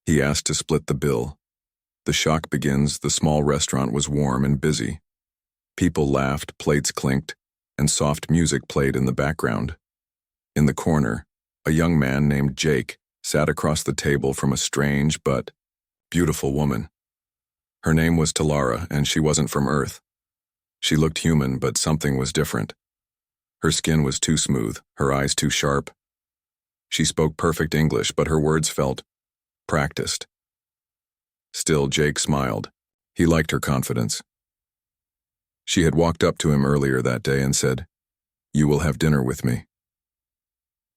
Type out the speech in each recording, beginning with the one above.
He asked to split the bill. The shock begins. The small restaurant was warm and busy. People laughed, plates clinked, and soft music played in the background. In the corner, a young man named Jake sat across the table from a strange but beautiful woman. Her name was Talara, and she wasn't from Earth. She looked human, but something was different. Her skin was too smooth, her eyes too sharp. She spoke perfect English, but her words felt practiced. Still, Jake smiled. He liked her confidence. She had walked up to him earlier that day and said, "You will have dinner with me."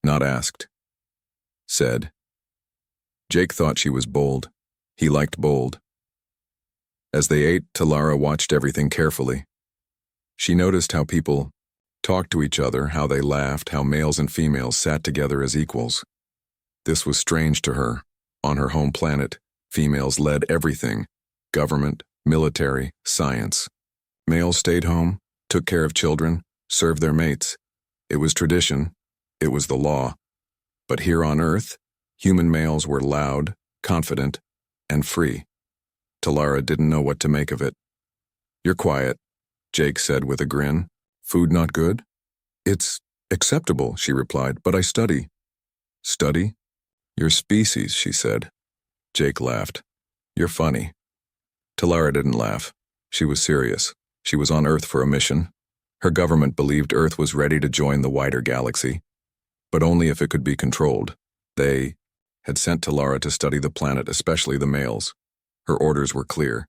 Not asked. Said. Jake thought she was bold. He liked bold. As they ate, Talara watched everything carefully. She noticed how people talked to each other, how they laughed, how males and females sat together as equals. This was strange to her. On her home planet, females led everything: government, military, science. Males stayed home, took care of children, served their mates. It was tradition. It was the law. But here on Earth, human males were loud, confident, and free. Talara didn't know what to make of it. "You're quiet," Jake said with a grin. "Food not good?" "It's acceptable," she replied, "but I study." "Study?" "Your species," she said. Jake laughed. "You're funny." Talara didn't laugh. She was serious. She was on Earth for a mission. Her government believed Earth was ready to join the wider galaxy, but only if it could be controlled. They had sent Talara to study the planet, especially the males. Her orders were clear.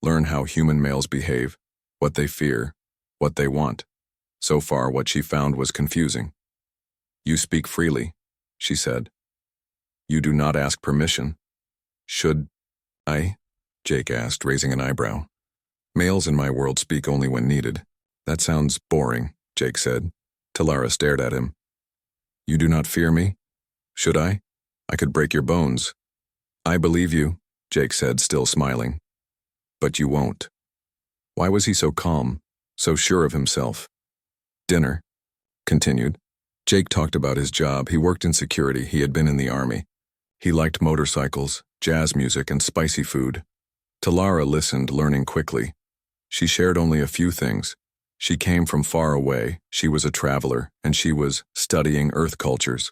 Learn how human males behave, what they fear, what they want. So far, what she found was confusing. "You speak freely," she said. "You do not ask permission." "Should I?" Jake asked, raising an eyebrow. "Males in my world speak only when needed." "That sounds boring," Jake said. Talara stared at him. "You do not fear me? Should I? I could break your bones." "I believe you," Jake said, still smiling. "But you won't." Why was he so calm, so sure of himself? Dinner continued. Jake talked about his job. He worked in security. He had been in the army. He liked motorcycles, jazz music, and spicy food. Talara listened, learning quickly. She shared only a few things. She came from far away, she was a traveler, and she was studying Earth cultures.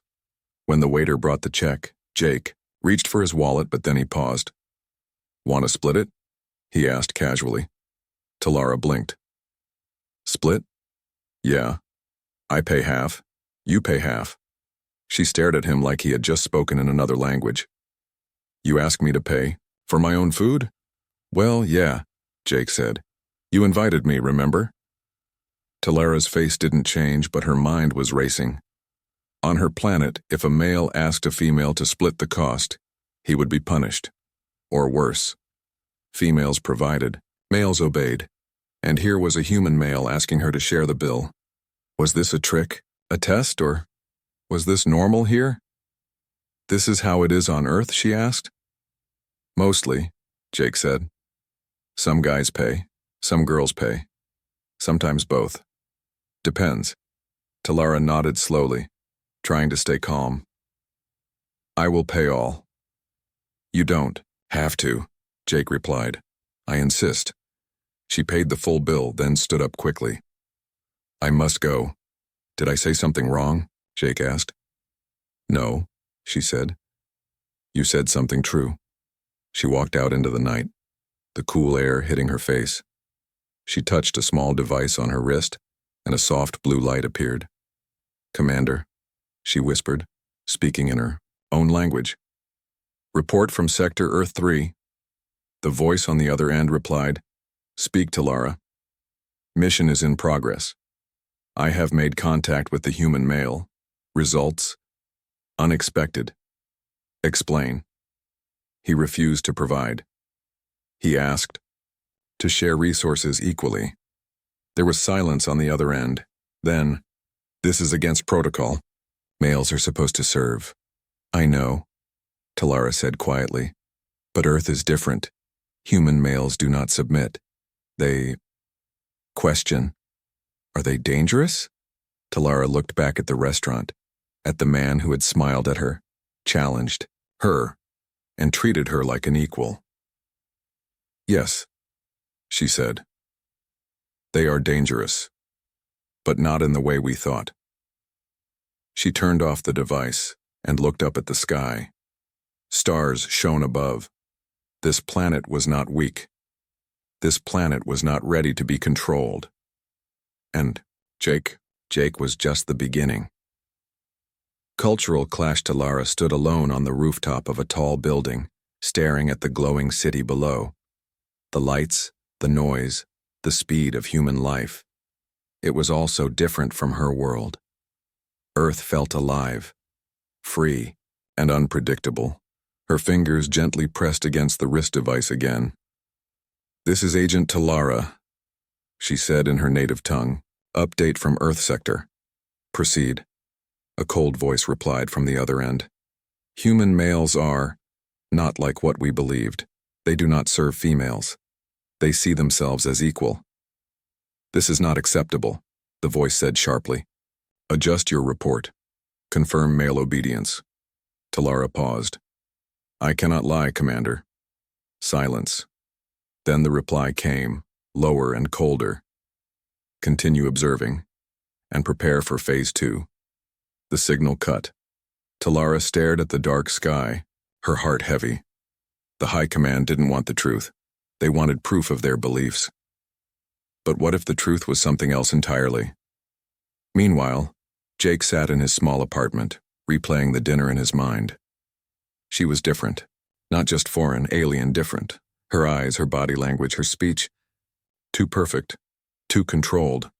When the waiter brought the check, Jake reached for his wallet, but then he paused. "Want to split it?" he asked casually. Talara blinked. "Split?" "Yeah. I pay half. You pay half." She stared at him like he had just spoken in another language. "You ask me to pay? For my own food?" "Well, yeah," Jake said. "You invited me, remember?" Talara's face didn't change, but her mind was racing. On her planet, if a male asked a female to split the cost, he would be punished. Or worse. Females provided, males obeyed. And here was a human male asking her to share the bill. Was this a trick, a test, or was this normal here? "This is how it is on Earth?" she asked. "Mostly," Jake said. "Some guys pay, some girls pay. Sometimes both. Depends." Talara nodded slowly, trying to stay calm. "I will pay all." "You don't have to," Jake replied. "I insist." She paid the full bill, then stood up quickly. "I must go." "Did I say something wrong?" Jake asked. "No," she said. "You said something true." She walked out into the night, the cool air hitting her face. She touched a small device on her wrist, and a soft blue light appeared. "Commander," she whispered, speaking in her own language. "Report from Sector Earth 3. The voice on the other end replied, "Speak, Talara. Mission is in progress. I have made contact with the human male. Results? Unexpected. Explain." He refused to provide. He asked to share resources equally. There was silence on the other end. Then, "This is against protocol. Males are supposed to serve." "I know," Talara said quietly. "But Earth is different. Human males do not submit. They question. Are they dangerous?" Talara looked back at the restaurant, at the man who had smiled at her, challenged her, and treated her like an equal. "Yes," she said. "They are dangerous, but not in the way we thought." She turned off the device and looked up at the sky. Stars shone above. This planet was not weak. This planet was not ready to be controlled. And Jake was just the beginning. Cultural Clash Talara stood alone on the rooftop of a tall building, staring at the glowing city below. The lights, the noise, the speed of human life. It was all so different from her world. Earth felt alive, free, and unpredictable. Her fingers gently pressed against the wrist device again. "This is Agent Talara," she said in her native tongue. "Update from Earth Sector." "Proceed," a cold voice replied from the other end. "Human males are not like what we believed. They do not serve females. They see themselves as equal." "This is not acceptable," the voice said sharply. "Adjust your report. Confirm male obedience." Talara paused. "I cannot lie, Commander." Silence. Then the reply came, lower and colder. "Continue observing, and prepare for Phase 2. The signal cut. Talara stared at the dark sky, her heart heavy. The High Command didn't want the truth. They wanted proof of their beliefs. But what if the truth was something else entirely? Meanwhile, Jake sat in his small apartment, replaying the dinner in his mind. She was different. Not just foreign, alien different. Her eyes, her body language, her speech. Too perfect. Too controlled.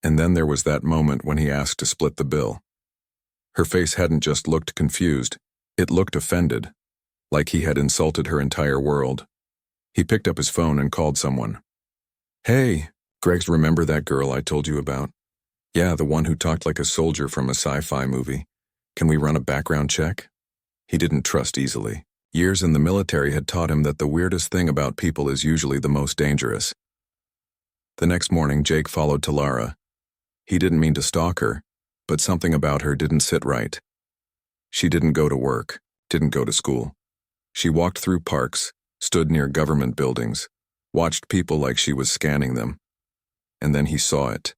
And then there was that moment when he asked to split the bill. Her face hadn't just looked confused. It looked offended. Like he had insulted her entire world. He picked up his phone and called someone. "Hey, Greg's, remember that girl I told you about? Yeah, the one who talked like a soldier from a sci-fi movie. Can we run a background check?" He didn't trust easily. Years in the military had taught him that the weirdest thing about people is usually the most dangerous. The next morning, Jake followed Talara. He didn't mean to stalk her, but something about her didn't sit right. She didn't go to work, didn't go to school. She walked through parks, stood near government buildings, watched people like she was scanning them. And then he saw it.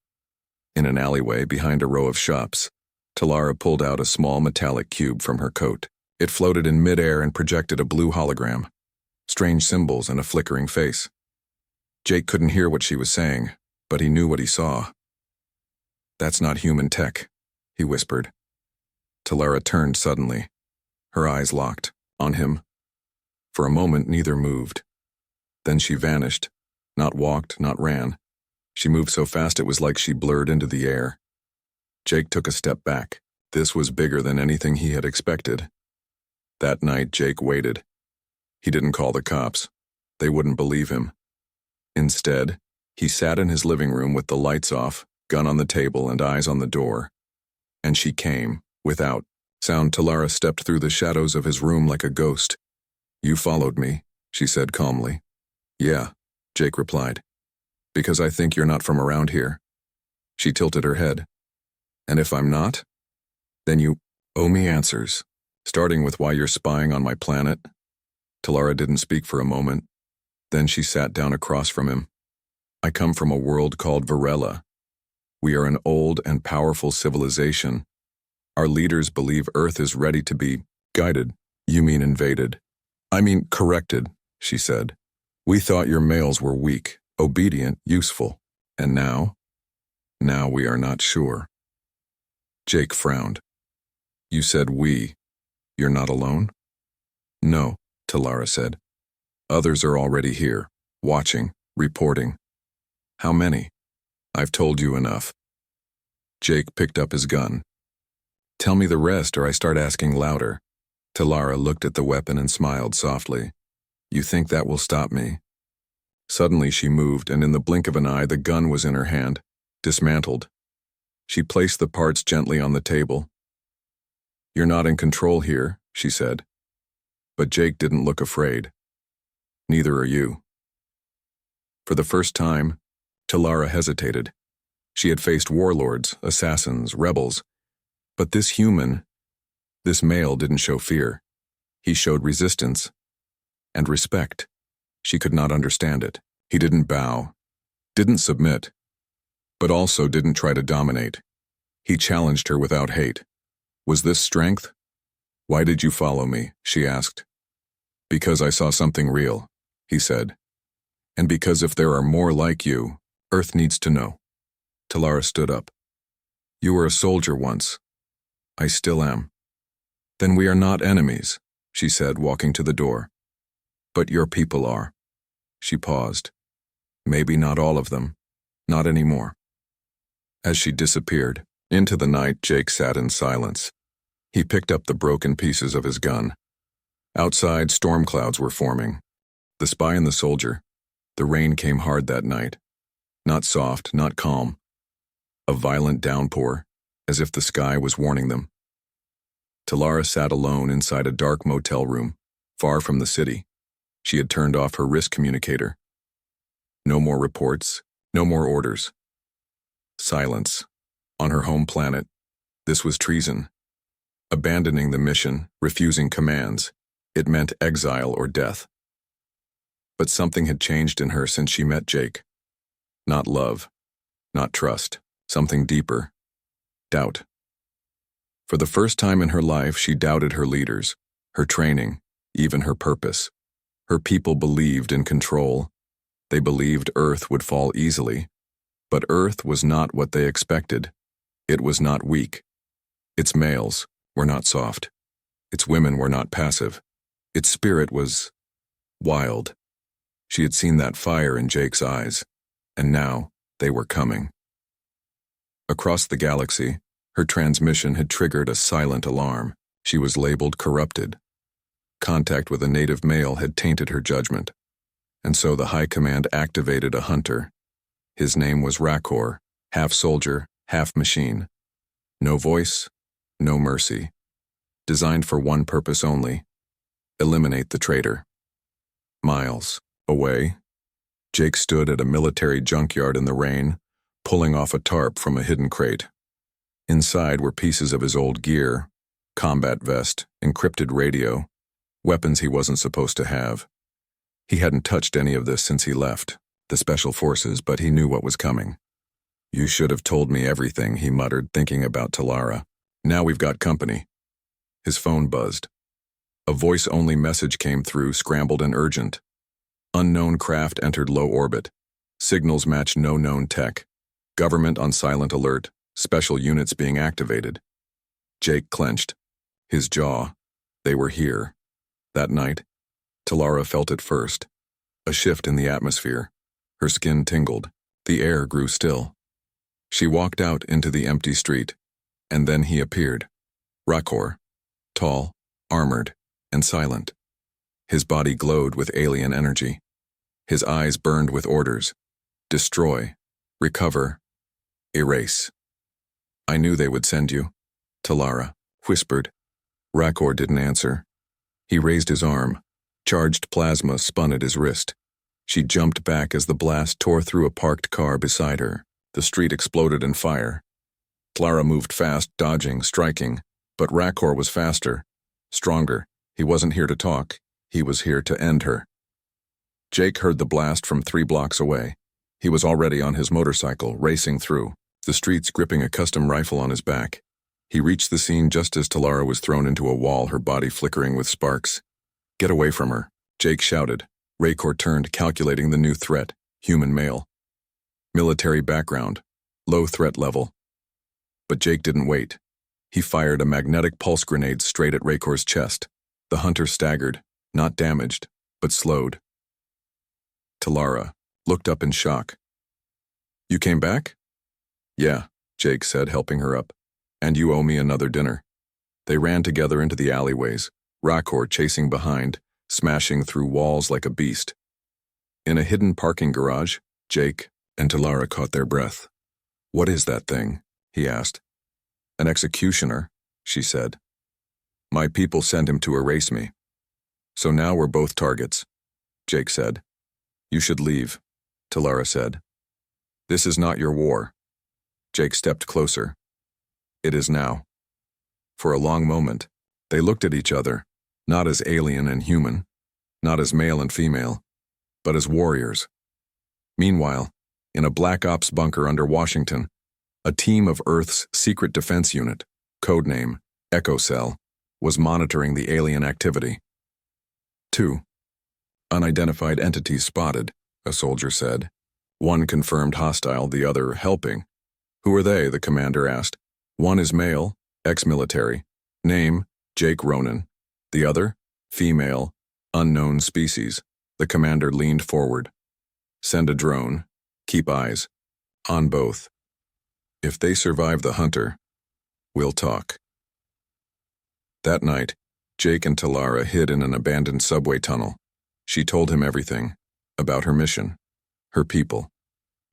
In an alleyway behind a row of shops, Talara pulled out a small metallic cube from her coat. It floated in midair and projected a blue hologram, strange symbols and a flickering face. Jake couldn't hear what she was saying, but he knew what he saw. "That's not human tech," he whispered. Talara turned suddenly. Her eyes locked, on him. For a moment, neither moved. Then she vanished, not walked, not ran. She moved so fast it was like she blurred into the air. Jake took a step back. This was bigger than anything he had expected. That night, Jake waited. He didn't call the cops. They wouldn't believe him. Instead, he sat in his living room with the lights off, gun on the table and eyes on the door. And she came, without sound. Talara stepped through the shadows of his room like a ghost. "You followed me," she said calmly. "Yeah," Jake replied. "Because I think you're not from around here." She tilted her head. "And if I'm not? Then you owe me answers. Starting with why you're spying on my planet." Talara didn't speak for a moment. Then she sat down across from him. "I come from a world called Varela. We are an old and powerful civilization. Our leaders believe Earth is ready to be guided." "You mean invaded?" "I mean corrected," she said. "We thought your males were weak, obedient, useful. And now? Now we are not sure." Jake frowned. "You said we. You're not alone?" "No," Talara said. "Others are already here, watching, reporting." "How many?" "I've told you enough." Jake picked up his gun. "Tell me the rest or I start asking louder." Talara looked at the weapon and smiled softly. "You think that will stop me?" Suddenly she moved, and in the blink of an eye the gun was in her hand, dismantled. She placed the parts gently on the table. "You're not in control here," she said. But Jake didn't look afraid. "Neither are you." For the first time, Talara hesitated. She had faced warlords, assassins, rebels. But this human, this male didn't show fear. He showed resistance and respect. She could not understand it. He didn't bow, didn't submit, but also didn't try to dominate. He challenged her without hate. Was this strength? Why did you follow me? She asked. Because I saw something real, he said. And because if there are more like you, Earth needs to know. Talara stood up. You were a soldier once. I still am. Then we are not enemies, she said, walking to the door. But your people are. She paused. Maybe not all of them. Not anymore. As she disappeared into the night, Jake sat in silence. He picked up the broken pieces of his gun. Outside, storm clouds were forming. The spy and the soldier. The rain came hard that night. Not soft, not calm. A violent downpour, as if the sky was warning them. Talara sat alone inside a dark motel room, far from the city. She had turned off her wrist communicator. No more reports, no more orders. Silence. On her home planet, this was treason. Abandoning the mission, refusing commands, it meant exile or death. But something had changed in her since she met Jake. Not love, not trust, something deeper. Doubt. For the first time in her life, she doubted her leaders, her training, even her purpose. Her people believed in control. They believed Earth would fall easily. But Earth was not what they expected. It was not weak. Its males were not soft. Its women were not passive. Its spirit was wild. She had seen that fire in Jake's eyes, and now they were coming. Across the galaxy, her transmission had triggered a silent alarm. She was labeled corrupted. Contact with a native male had tainted her judgment, and so the High Command activated a hunter. His name was Rakor, half soldier, half machine. No voice, no mercy. Designed for one purpose only: eliminate the traitor. Miles away, Jake stood at a military junkyard in the rain, pulling off a tarp from a hidden crate. Inside were pieces of his old gear, combat vest, encrypted radio, weapons he wasn't supposed to have. He hadn't touched any of this since he left the Special Forces, but he knew what was coming. You should have told me everything, he muttered, thinking about Talara. Now we've got company. His phone buzzed. A voice-only message came through, scrambled and urgent. Unknown craft entered low orbit. Signals match no known tech. Government on silent alert. Special units being activated. Jake clenched. His jaw. They were here. That night, Talara felt it first. A shift in the atmosphere. Her skin tingled. The air grew still. She walked out into the empty street, and then he appeared. Rakor. Tall, armored, and silent. His body glowed with alien energy. His eyes burned with orders. Destroy. Recover. Erase. I knew they would send you, Talara whispered. Rakor didn't answer. He raised his arm. Charged plasma spun at his wrist. She jumped back as the blast tore through a parked car beside her. The street exploded in fire. Talara moved fast, dodging, striking, but Rakor was faster, stronger. He wasn't here to talk. He was here to end her. Jake heard the blast from 3 blocks away. He was already on his motorcycle, racing through the streets, gripping a custom rifle on his back. He reached the scene just as Talara was thrown into a wall, her body flickering with sparks. Get away from her, Jake shouted. Rakor turned, calculating the new threat. Human male. Military background. Low threat level. But Jake didn't wait. He fired a magnetic pulse grenade straight at Rakor's chest. The hunter staggered, not damaged, but slowed. Talara looked up in shock. You came back? Yeah, Jake said, helping her up. And you owe me another dinner. They ran together into the alleyways, Rakor chasing behind, smashing through walls like a beast. In a hidden parking garage, Jake and Talara caught their breath. What is that thing? He asked. An executioner, she said. My people sent him to erase me. So now we're both targets, Jake said. You should leave, Talara said. This is not your war. Jake stepped closer. It is now. For a long moment, they looked at each other, not as alien and human, not as male and female, but as warriors. Meanwhile, in a Black Ops bunker under Washington, a team of Earth's Secret Defense Unit, codename Echo Cell, was monitoring the alien activity. 2. Unidentified entities spotted, a soldier said. One confirmed hostile, the other helping. Who are they? The commander asked. One is male, ex-military. Name, Jake Ronan. The other, female, unknown species. The commander leaned forward. Send a drone. Keep eyes. On both. If they survive the hunter, we'll talk. That night, Jake and Talara hid in an abandoned subway tunnel. She told him everything about her mission, her people,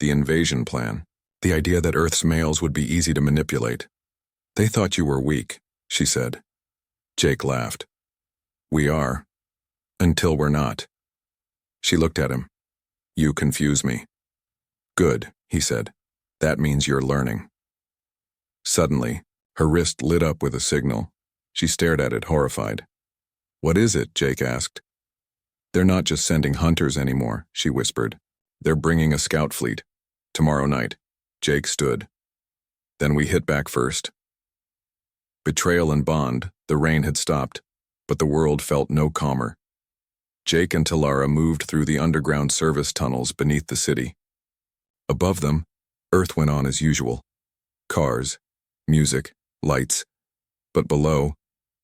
the invasion plan, the idea that Earth's males would be easy to manipulate. They thought you were weak, she said. Jake laughed. We are, until we're not. She looked at him. You confuse me. Good, he said. That means you're learning. Suddenly, her wrist lit up with a signal. She stared at it, horrified. What is it? Jake asked. They're not just sending hunters anymore, she whispered. They're bringing a scout fleet. Tomorrow night. Jake stood. Then we hit back first. Betrayal and bond, the rain had stopped, but the world felt no calmer. Jake and Talara moved through the underground service tunnels beneath the city. Above them, Earth went on as usual. Cars, music, lights. But below,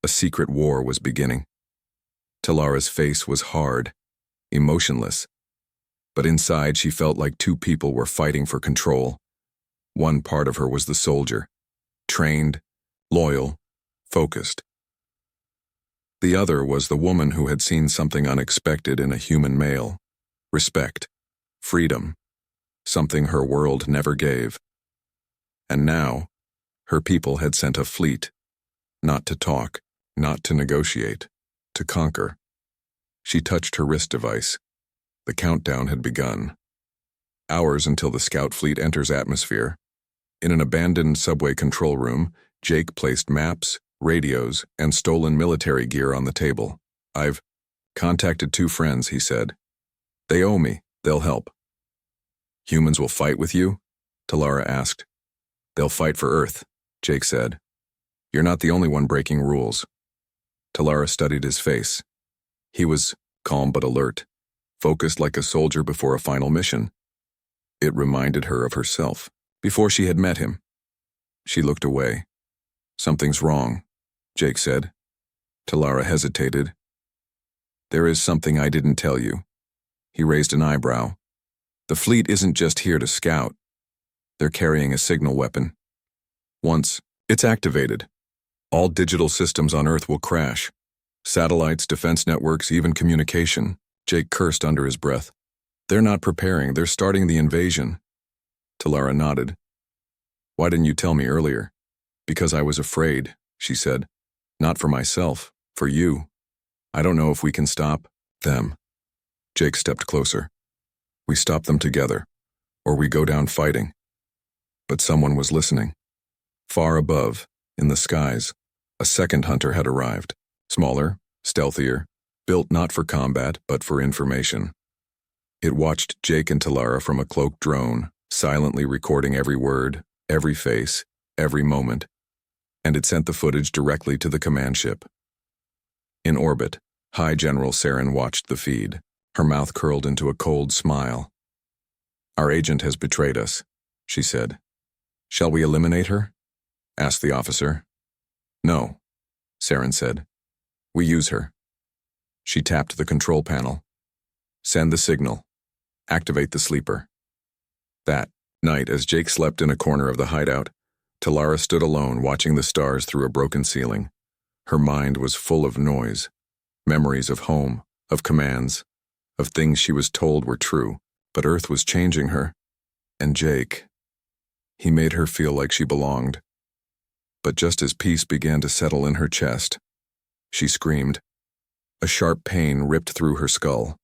a secret war was beginning. Talara's face was hard, emotionless. But inside she felt like two people were fighting for control. One part of her was the soldier, trained, loyal, focused. The other was the woman who had seen something unexpected in a human male. Respect, freedom, something her world never gave. And now, her people had sent a fleet, not to talk, not to negotiate, to conquer. She touched her wrist device. The countdown had begun. Hours until the scout fleet enters atmosphere. In an abandoned subway control room, Jake placed maps, radios, and stolen military gear on the table. I've contacted 2 friends, he said. They owe me. They'll help. Humans will fight with you? Talara asked. They'll fight for Earth, Jake said. You're not the only one breaking rules. Talara studied his face. He was calm but alert, focused like a soldier before a final mission. It reminded her of herself, before she had met him. She looked away. Something's wrong, Jake said. Talara hesitated. There is something I didn't tell you. He raised an eyebrow. The fleet isn't just here to scout. They're carrying a signal weapon. Once it's activated, all digital systems on Earth will crash. Satellites, defense networks, even communication. Jake cursed under his breath. They're not preparing, they're starting the invasion. Talara nodded. Why didn't you tell me earlier? Because I was afraid, she said. Not for myself, for you. I don't know if we can stop them. Jake stepped closer. We stop them together, or we go down fighting. But someone was listening. Far above, in the skies, a second hunter had arrived. Smaller, stealthier, built not for combat, but for information. It watched Jake and Talara from a cloaked drone, silently recording every word, every face, every moment, and it sent the footage directly to the command ship. In orbit, High General Saren watched the feed, her mouth curled into a cold smile. Our agent has betrayed us, she said. Shall we eliminate her? Asked the officer. No, Saren said. We use her. She tapped the control panel. Send the signal. Activate the sleeper. That night, as Jake slept in a corner of the hideout, Talara stood alone watching the stars through a broken ceiling. Her mind was full of noise, memories of home, of commands, of things she was told were true, but Earth was changing her. And Jake, he made her feel like she belonged. But just as peace began to settle in her chest, she screamed. A sharp pain ripped through her skull.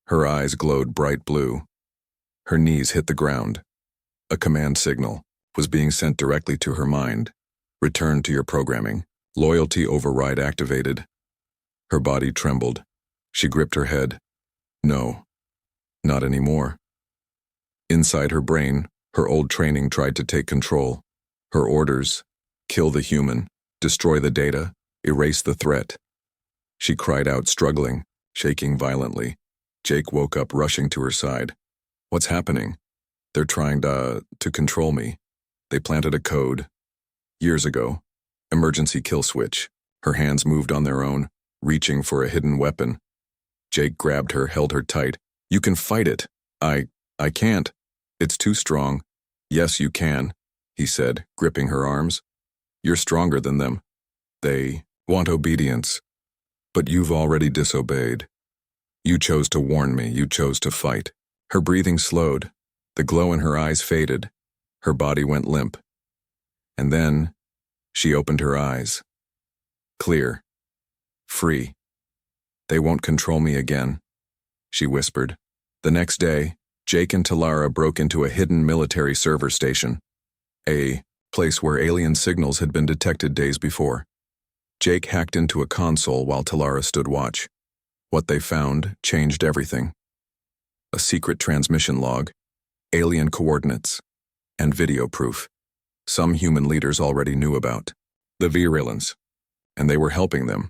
Her eyes glowed bright blue. Her knees hit the ground. A command signal was being sent directly to her mind. Return to your programming. Loyalty override activated. Her body trembled. She gripped her head. No, not anymore. Inside her brain, her old training tried to take control. Her orders: kill the human, destroy the data, erase the threat. She cried out, struggling, shaking violently. Jake woke up, rushing to her side. What's happening? They're trying to control me. They planted a code. Years ago. Emergency kill switch. Her hands moved on their own, reaching for a hidden weapon. Jake grabbed her, held her tight. You can fight it. I can't. It's too strong. Yes, you can, he said, gripping her arms. You're stronger than them. They want obedience. But you've already disobeyed. You chose to warn me. You chose to fight. Her breathing slowed. The glow in her eyes faded. Her body went limp. And then she opened her eyes. Clear. Free. They won't control me again, she whispered. The next day, Jake and Talara broke into a hidden military server station, a place where alien signals had been detected days before. Jake hacked into a console while Talara stood watch. What they found changed everything. A secret transmission log, alien coordinates, and video proof. Some human leaders already knew about the virulence, and they were helping them.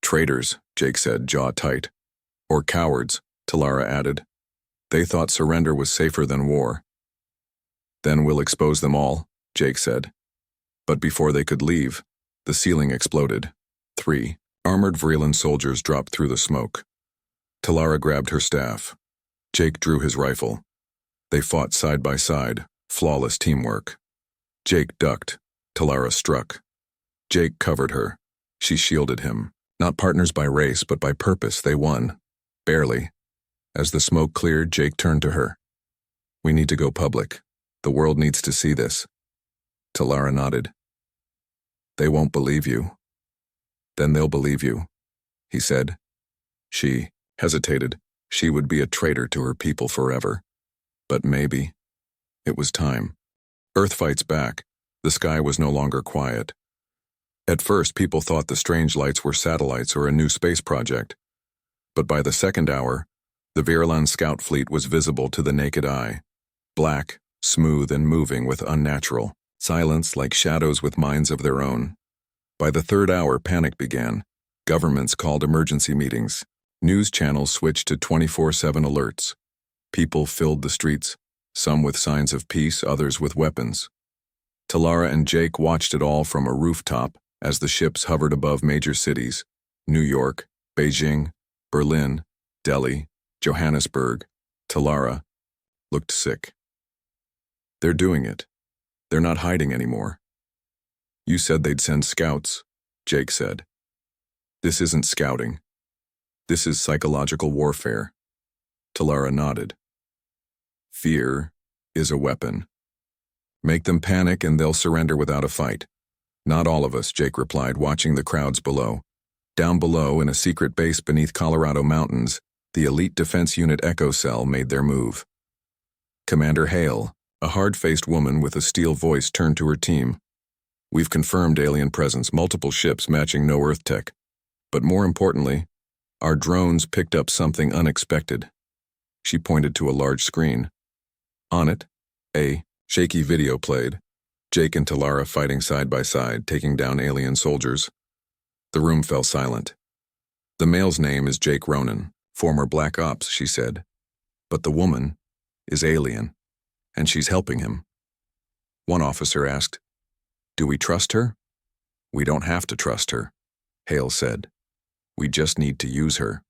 Traitors, Jake said, jaw tight. Or cowards, Talara added. They thought surrender was safer than war. Then we'll expose them all, Jake said. But before they could leave, the ceiling exploded. 3 armored Vreeland soldiers dropped through the smoke. Talara grabbed her staff. Jake drew his rifle. They fought side by side, flawless teamwork. Jake ducked. Talara struck. Jake covered her. She shielded him. Not partners by race, but by purpose, they won. Barely. As the smoke cleared, Jake turned to her. We need to go public. The world needs to see this. Talara nodded. They won't believe you. Then they'll believe you, he said. She hesitated. She would be a traitor to her people forever. But maybe. It was time. Earth fights back. The sky was no longer quiet. At first, people thought the strange lights were satellites or a new space project. But by the second hour, the Virulence scout fleet was visible to the naked eye. Black, smooth, and moving with unnatural silence, like shadows with minds of their own. By the third hour, panic began. Governments called emergency meetings. News channels switched to 24/7 alerts. People filled the streets, some with signs of peace, others with weapons. Talara and Jake watched it all from a rooftop as the ships hovered above major cities: New York, Beijing, Berlin, Delhi, Johannesburg. Talara looked sick. They're doing it. They're not hiding anymore. You said they'd send scouts, Jake said. This isn't scouting. This is psychological warfare. Talara nodded. Fear is a weapon. Make them panic and they'll surrender without a fight. Not all of us, Jake replied, watching the crowds below. Down below, in a secret base beneath Colorado mountains, the elite defense unit Echo Cell made their move. Commander Hale, a hard-faced woman with a steel voice, turned to her team. We've confirmed alien presence, multiple ships matching no Earth tech. But more importantly, our drones picked up something unexpected. She pointed to a large screen. On it, a shaky video played. Jake and Talara fighting side by side, taking down alien soldiers. The room fell silent. The male's name is Jake Ronan, former Black Ops, she said. But the woman is alien, and she's helping him. One officer asked, Do we trust her? We don't have to trust her, Hale said. We just need to use her.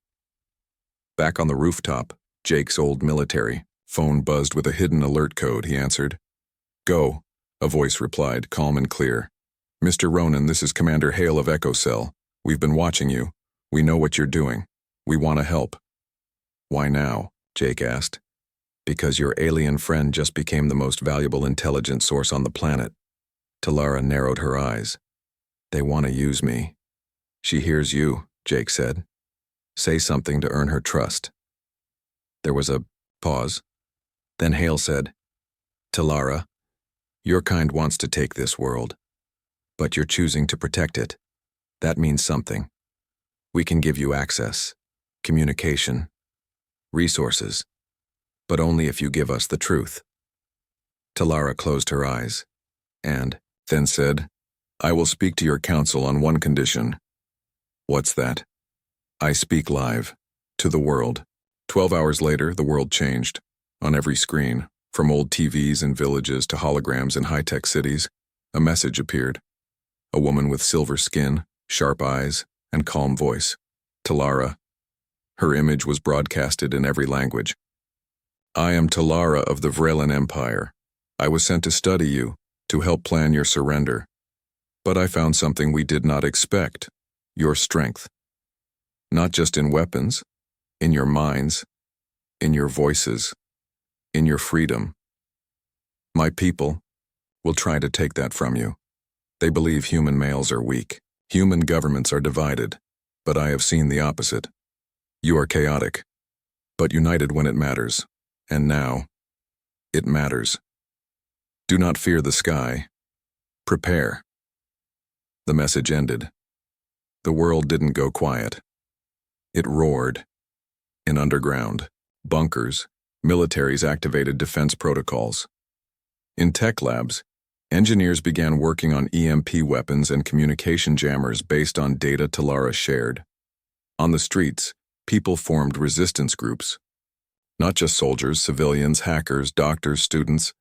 Back on the rooftop, Jake's old military phone buzzed with a hidden alert code. He answered. Go, a voice replied, calm and clear. Mr. Ronan, this is Commander Hale of Echo Cell. We've been watching you. We know what you're doing. We want to help. Why now? Jake asked. Because your alien friend just became the most valuable intelligence source on the planet. Talara narrowed her eyes. They want to use me. She hears you, Jake said. Say something to earn her trust. There was a pause. Then Hale said, Talara, your kind wants to take this world, but you're choosing to protect it. That means something. We can give you access, communication, resources, but only if you give us the truth. Talara closed her eyes and then said, I will speak to your council on one condition. What's that? I speak live, to the world. 12 hours later, the world changed. On every screen, from old TVs in villages to holograms in high-tech cities, a message appeared. A woman with silver skin, sharp eyes, and calm voice. Talara. Her image was broadcasted in every language. I am Talara of the Vrelin Empire. I was sent to study you, to help plan your surrender. But I found something we did not expect, your strength. Not just in weapons, in your minds, in your voices, in your freedom. My people will try to take that from you. They believe human males are weak. Human governments are divided, but I have seen the opposite. You are chaotic, but united when it matters. And now, it matters. Do not fear the sky. Prepare. The message ended. The world didn't go quiet. It roared. In underground, bunkers, militaries activated defense protocols. In tech labs, engineers began working on EMP weapons and communication jammers based on data Talara shared. On the streets, people formed resistance groups. Not just soldiers, civilians, hackers, doctors, students.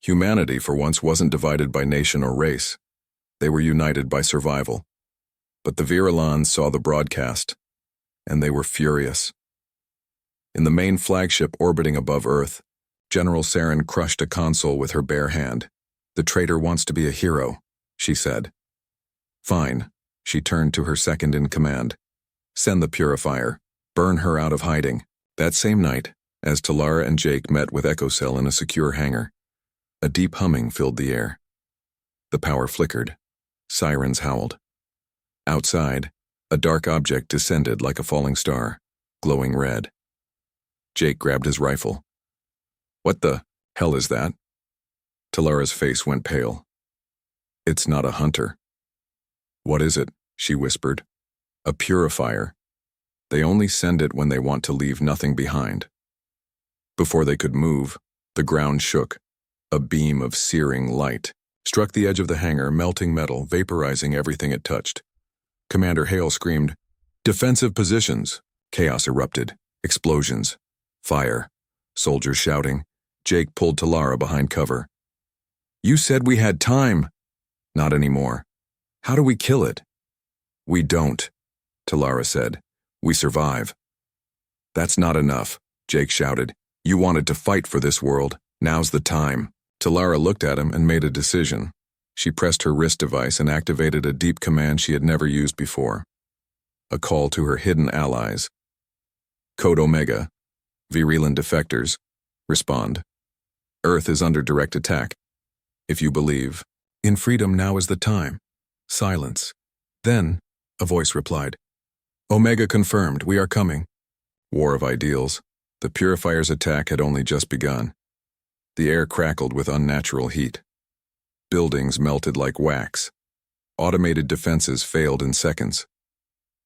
Humanity for once wasn't divided by nation or race. They were united by survival. But the Virulans saw the broadcast, and they were furious. In the main flagship orbiting above Earth, General Saren crushed a console with her bare hand. The traitor wants to be a hero, she said. Fine, she turned to her second in command. Send the purifier. Burn her out of hiding. That same night, as Talara and Jake met with EchoCell in a secure hangar, a deep humming filled the air. The power flickered. Sirens howled. Outside, a dark object descended like a falling star, glowing red. Jake grabbed his rifle. What the hell is that? Talara's face went pale. It's not a hunter. What is it? She whispered. A purifier. They only send it when they want to leave nothing behind. Before they could move, the ground shook. A beam of searing light struck the edge of the hangar, melting metal, vaporizing everything it touched. Commander Hale screamed, "Defensive positions!" Chaos erupted. Explosions. Fire. Soldiers shouting. Jake pulled Talara behind cover. You said we had time. Not anymore. How do we kill it? We don't, Talara said. We survive. That's not enough, Jake shouted. You wanted to fight for this world. Now's the time. Talara looked at him and made a decision. She pressed her wrist device and activated a deep command she had never used before. A call to her hidden allies. Code Omega. Virulent defectors. Respond. Earth is under direct attack. If you believe, in freedom now is the time. Silence. Then, a voice replied. Omega confirmed, we are coming. War of ideals. The Purifier's attack had only just begun. The air crackled with unnatural heat. Buildings melted like wax. Automated defenses failed in seconds.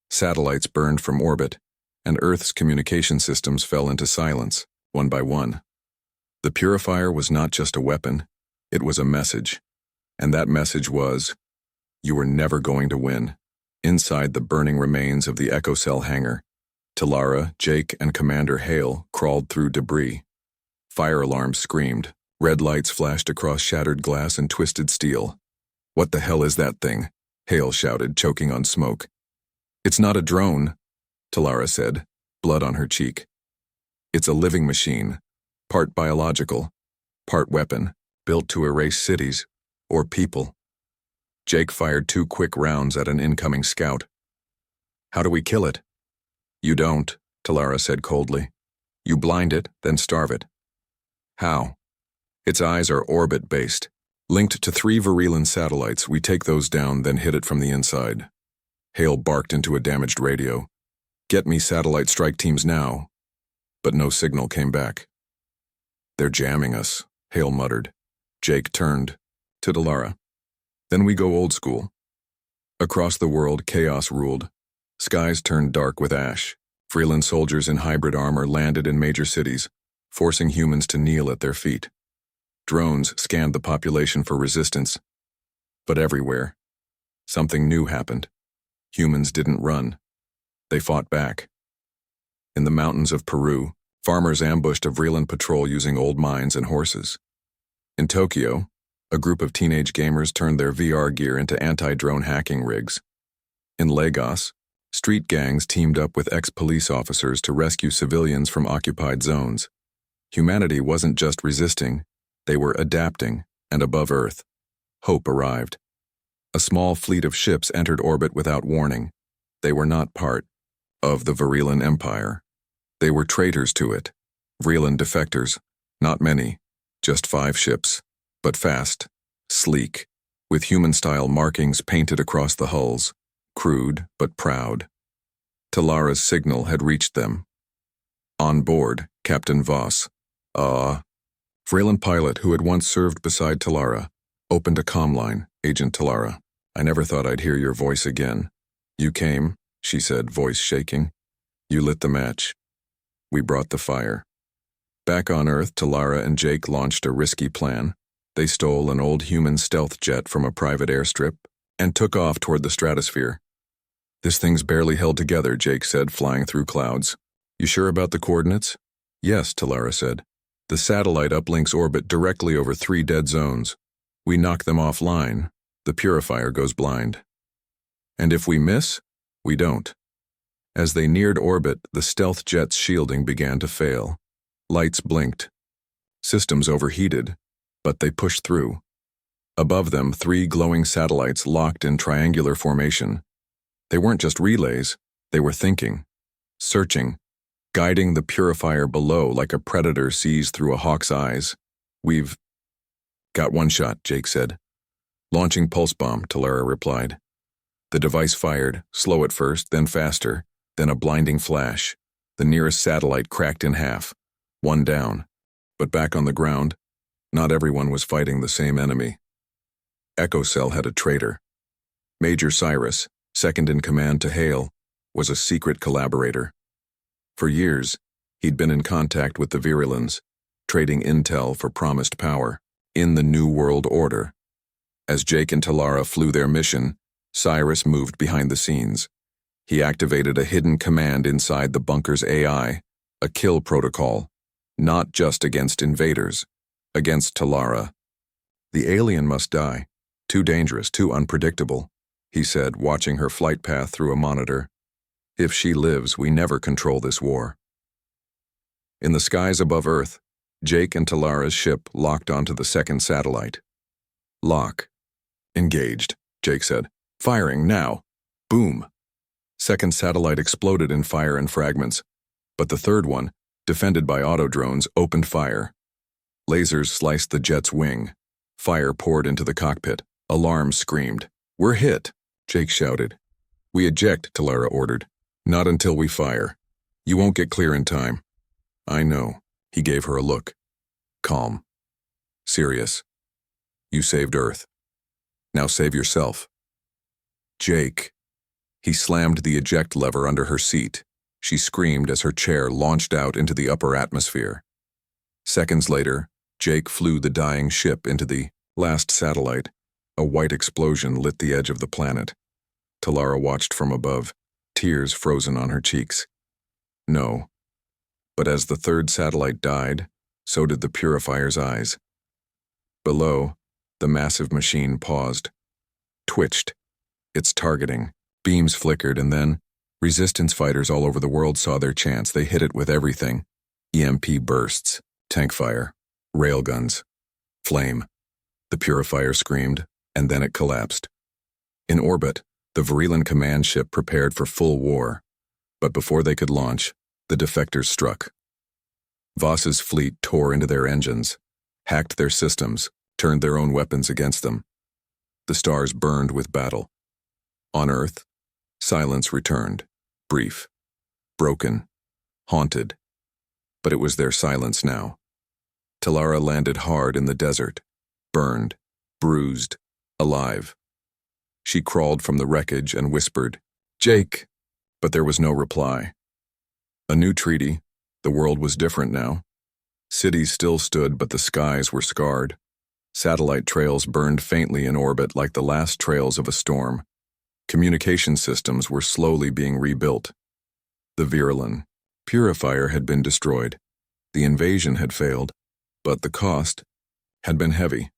Satellites burned from orbit, and Earth's communication systems fell into silence, one by one. The Purifier was not just a weapon, it was a message. And that message was, you were never going to win. Inside the burning remains of the EchoCell hangar, Talara, Jake, and Commander Hale crawled through debris. Fire alarms screamed. Red lights flashed across shattered glass and twisted steel. What the hell is that thing? Hale shouted, choking on smoke. It's not a drone, Talara said, blood on her cheek. It's a living machine, part biological, part weapon, built to erase cities or people. Jake fired 2 quick rounds at an incoming scout. How do we kill it? You don't, Talara said coldly. You blind it, then starve it. How? Its eyes are orbit-based. Linked to 3 Virulent satellites, we take those down, then hit it from the inside. Hale barked into a damaged radio. Get me satellite strike teams now. But no signal came back. They're jamming us, Hale muttered. Jake turned to Talara. Then we go old school. Across the world, chaos ruled. Skies turned dark with ash. Freeland soldiers in hybrid armor landed in major cities, forcing humans to kneel at their feet. Drones scanned the population for resistance. But everywhere, something new happened. Humans didn't run. They fought back. In the mountains of Peru, farmers ambushed a Vreeland patrol using old mines and horses. In Tokyo, a group of teenage gamers turned their VR gear into anti-drone hacking rigs. In Lagos, street gangs teamed up with ex-police officers to rescue civilians from occupied zones. Humanity wasn't just resisting, they were adapting, and above Earth, hope arrived. A small fleet of ships entered orbit without warning. They were not part of the Vreeland Empire. They were traitors to it. Vreeland defectors, not many, just 5 ships, but fast, sleek, with human-style markings painted across the hulls, crude but proud. Talara's signal had reached them. On board, Captain Voss, Vreeland pilot who had once served beside Talara, opened a comm line. Agent Talara, I never thought I'd hear your voice again. You came, she said, voice shaking. You lit the match. We brought the fire. Back on Earth, Talara and Jake launched a risky plan. They stole an old human stealth jet from a private airstrip and took off toward the stratosphere. This thing's barely held together, Jake said, flying through clouds. You sure about the coordinates? Yes, Talara said. The satellite uplinks orbit directly over 3 dead zones. We knock them offline, the purifier goes blind. And if we miss, we don't. As they neared orbit, the stealth jet's shielding began to fail. Lights blinked. Systems overheated, but they pushed through. Above them, 3 glowing satellites locked in triangular formation. They weren't just relays, they were thinking, searching, guiding the purifier below like a predator sees through a hawk's eyes. We've got one shot, Jake said. Launching pulse bomb, Talara replied. The device fired, slow at first, then faster, then a blinding flash. The nearest satellite cracked in half. One down. But back on the ground, not everyone was fighting the same enemy. Echo Cell had a traitor. Major Cyrus, second in command to Hale, was a secret collaborator. For years, he'd been in contact with the Virulins, trading intel for promised power. In the New World Order. As Jake and Talara flew their mission, Cyrus moved behind the scenes. He activated a hidden command inside the bunker's AI, a kill protocol, not just against invaders, against Talara. The alien must die. Too dangerous, too unpredictable, he said, watching her flight path through a monitor. If she lives, we never control this war. In the skies above Earth, Jake and Talara's ship locked onto the second satellite. Lock. Engaged, Jake said. Firing now. Boom. Second satellite exploded in fire and fragments, but the third one, defended by auto-drones, opened fire. Lasers sliced the jet's wing. Fire poured into the cockpit. Alarms screamed. We're hit, Jake shouted. We eject, Talara ordered. Not until we fire. You won't get clear in time. I know. He gave her a look. Calm. Serious. You saved Earth. Now save yourself. Jake. He slammed the eject lever under her seat. She screamed as her chair launched out into the upper atmosphere. Seconds later, Jake flew the dying ship into the last satellite. A white explosion lit the edge of the planet. Talara watched from above, tears frozen on her cheeks. No. But as the third satellite died, so did the purifier's eyes. Below, the massive machine paused, twitched, its targeting. Beams flickered, and then, resistance fighters all over the world saw their chance. They hit it with everything. EMP bursts, tank fire, railguns, flame. The purifier screamed, and then it collapsed. In orbit, the Vreeland command ship prepared for full war. But before they could launch, the defectors struck. Voss's fleet tore into their engines, hacked their systems, turned their own weapons against them. The stars burned with battle. On Earth, silence returned, brief, broken, haunted. But it was their silence now. Talara landed hard in the desert, burned, bruised, alive. She crawled from the wreckage and whispered, Jake, But there was no reply. A new treaty. The world was different now. Cities still stood, but the skies were scarred. Satellite trails burned faintly in orbit like the last trails of a storm. Communication systems were slowly being rebuilt. The Virulin purifier had been destroyed. The invasion had failed, but the cost had been heavy.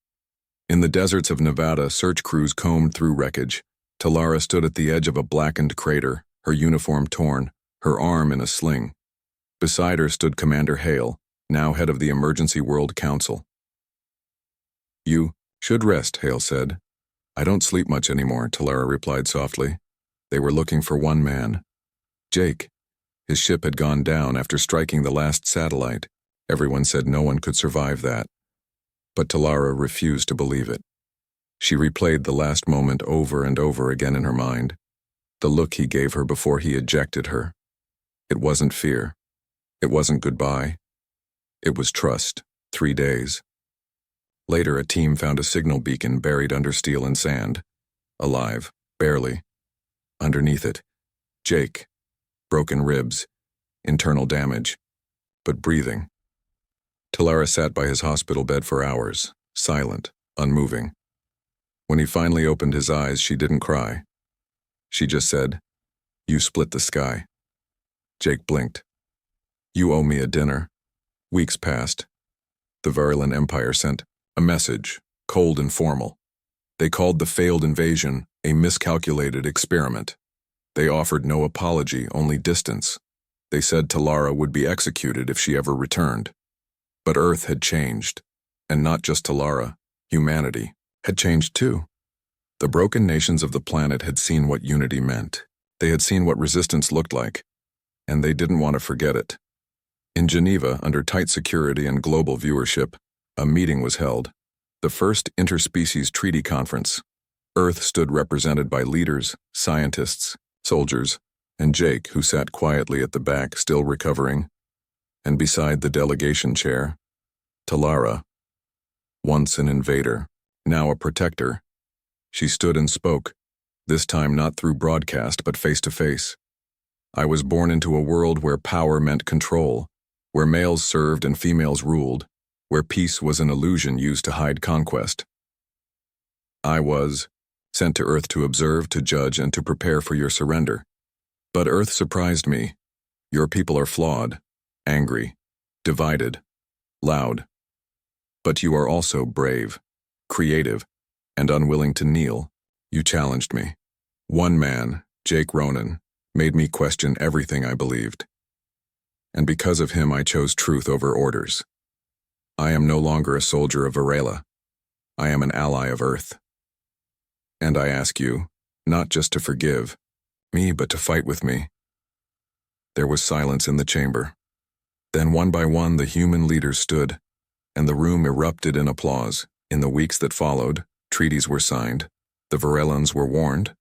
In the deserts of Nevada, search crews combed through wreckage. Talara stood at the edge of a blackened crater, her uniform torn, her arm in a sling. Beside her stood Commander Hale, now head of the Emergency World Council. "You should rest," Hale said. "I don't sleep much anymore," Talara replied softly. They were looking for one man. Jake. His ship had gone down after striking the last satellite. Everyone said no one could survive that. But Talara refused to believe it. She replayed the last moment over and over again in her mind. The look he gave her before he ejected her. It wasn't fear. It wasn't goodbye. It was trust. 3 days. Later, a team found a signal beacon buried under steel and sand. Alive, barely. Underneath it, Jake. Broken ribs, internal damage, but breathing. Talara sat by his hospital bed for hours, silent, unmoving. When he finally opened his eyes, she didn't cry. She just said, "You split the sky." Jake blinked. "You owe me a dinner." Weeks passed. The Virulin Empire sent a message, cold and formal. They called the failed invasion a miscalculated experiment. They offered no apology, only distance. They said Talara would be executed if she ever returned. But Earth had changed, and not just Talara, humanity had changed too. The broken nations of the planet had seen what unity meant. They had seen what resistance looked like, and they didn't want to forget it. In Geneva, under tight security and global viewership, a meeting was held, the first interspecies treaty conference. Earth stood represented by leaders, scientists, soldiers, and Jake, who sat quietly at the back, still recovering. And beside the delegation chair, Talara, once an invader, now a protector. She stood and spoke, this time not through broadcast but face to face. "I was born into a world where power meant control, where males served and females ruled, where peace was an illusion used to hide conquest. I was sent to Earth to observe, to judge, and to prepare for your surrender. But Earth surprised me. Your people are flawed, angry, divided, loud. But you are also brave, creative, and unwilling to kneel. You challenged me. One man, Jake Ronan, made me question everything I believed. And because of him, I chose truth over orders. I am no longer a soldier of Varela. I am an ally of Earth. And I ask you, not just to forgive me, but to fight with me." There was silence in the chamber. Then one by one the human leaders stood, and the room erupted in applause. In the weeks that followed, treaties were signed. The Varelans were warned.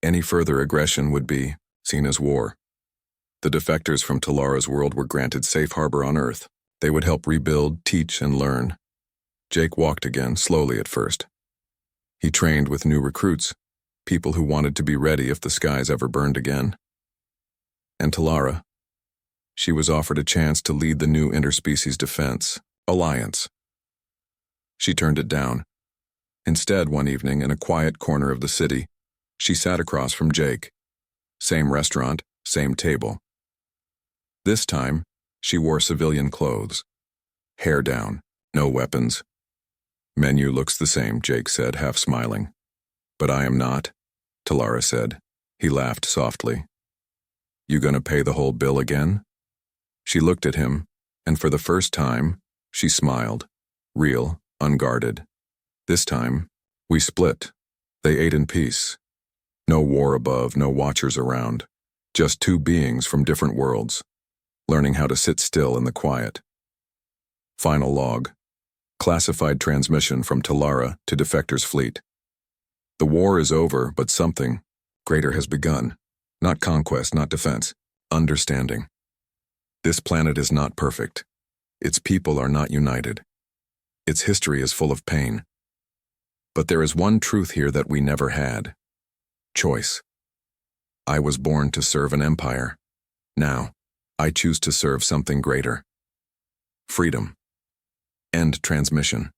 Any further aggression would be seen as war. The defectors from Talara's world were granted safe harbor on Earth. They would help rebuild, teach, and learn. Jake walked again, slowly at first. He trained with new recruits, people who wanted to be ready if the skies ever burned again. And Talara, she was offered a chance to lead the new interspecies defense alliance. She turned it down. Instead, one evening, in a quiet corner of the city, she sat across from Jake. Same restaurant, same table. This time, she wore civilian clothes. Hair down, no weapons. "Menu looks the same," Jake said, half smiling. "But I am not," Talara said. He laughed softly. "You gonna pay the whole bill again?" She looked at him, and for the first time, she smiled, real, unguarded. This time, we split. They ate in peace. No war above, no watchers around. Just two beings from different worlds, learning how to sit still in the quiet. Final log. Classified transmission from Talara to Defector's fleet. The war is over, but something greater has begun. Not conquest, not defense. Understanding. This planet is not perfect. Its people are not united. Its history is full of pain. But there is one truth here that we never had. Choice. I was born to serve an empire. Now, I choose to serve something greater. Freedom. End transmission.